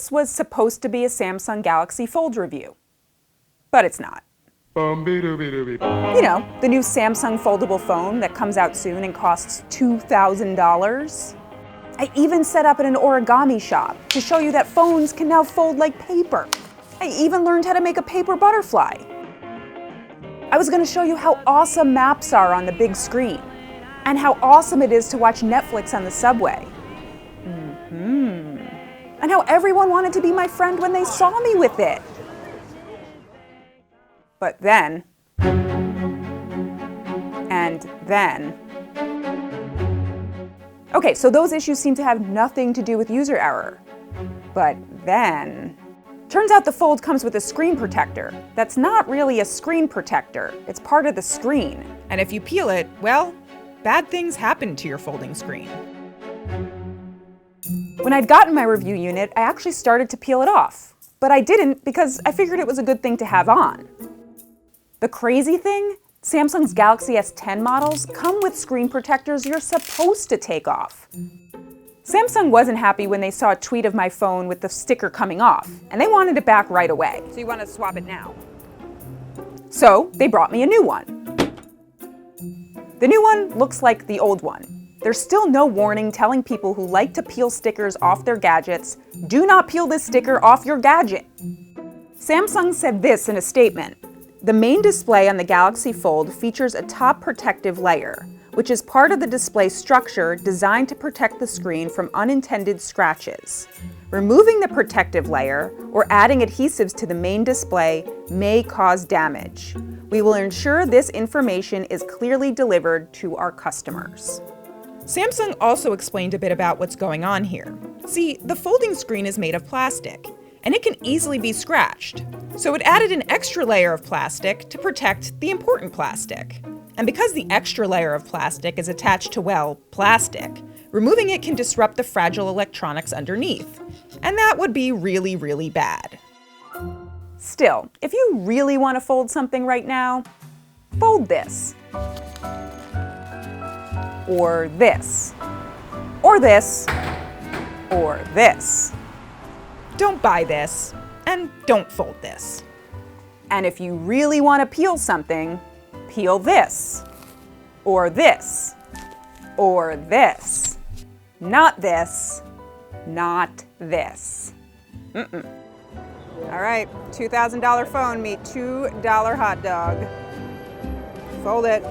This was supposed to be a Samsung Galaxy Fold review, but it's not. You know, the new Samsung foldable phone that comes out soon and costs $2,000. I even set up at an origami shop to show you that phones can now fold like paper. I even learned how to make a paper butterfly. I was going to show you how awesome maps are on the big screen and how awesome it is to watch Netflix on the subway. And how everyone wanted to be my friend when they saw me with it. But then, and then. Okay, so those issues seem to have nothing to do with user error. But then, turns out the Fold comes with a screen protector. That's not really a screen protector. It's part of the screen. And if you peel it, well, bad things happen to your folding screen. When I'd gotten my review unit, I actually started to peel it off. But I didn't because I figured it was a good thing to have on. The crazy thing? Samsung's Galaxy S10 models come with screen protectors you're supposed to take off. Samsung wasn't happy when they saw a tweet of my phone with the sticker coming off, and they wanted it back right away. So you want to swap it now? So they brought me a new one. The new one looks like the old one. There's still no warning telling people who like to peel stickers off their gadgets, do not peel this sticker off your gadget. Samsung said this in a statement. The main display on the Galaxy Fold features a top protective layer, which is part of the display structure designed to protect the screen from unintended scratches. Removing the protective layer or adding adhesives to the main display may cause damage. We will ensure this information is clearly delivered to our customers. Samsung also explained a bit about what's going on here. See, the folding screen is made of plastic, and it can easily be scratched. So it added an extra layer of plastic to protect the important plastic. And because the extra layer of plastic is attached to, well, plastic, removing it can disrupt the fragile electronics underneath. And that would be really, really bad. Still, if you really want to fold something right now, fold this. Or this. Or this. Or this. Don't buy this, and don't fold this. And if you really want to peel something, peel this. Or this. Or this. Not this. Not this. All right, $2,000 phone meet $2 hot dog. Fold it.